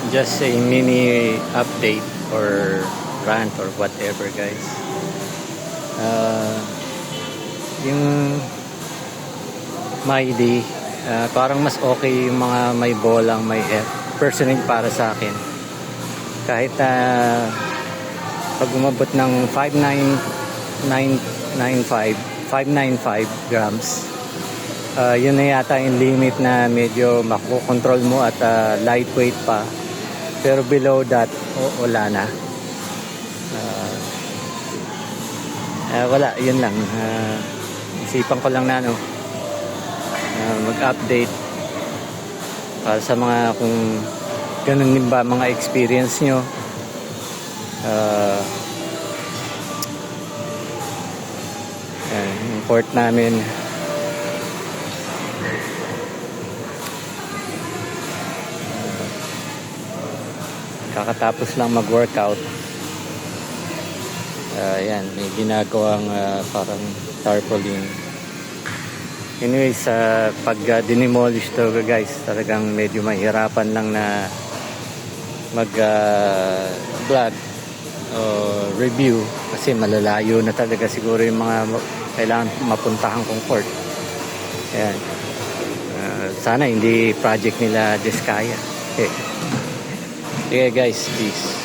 just a mini update or rant or whatever, guys. Yung MyD, parang mas okay yung mga may bolang may F personally para sa akin. Kahit pag umabot ng 595 grams, yun na yata yung limit na medyo makokontrol mo at lightweight pa. Pero below that, wala na. Wala, yun lang. Isipan ko lang na mag-update para sa mga kung ganun din ba mga experience nyo. Yung port namin, kakatapos lang mag-workout. Yan, may ginagawang parang tarpaulin. Anyways, pag dinimolish to, guys, talagang medyo mahirapan lang na mag vlog o review kasi malalayo na talaga siguro yung mga kailangan mapuntahan kong port. Ayan. Sana hindi project nila Diskaya. Okay. Okay guys, peace.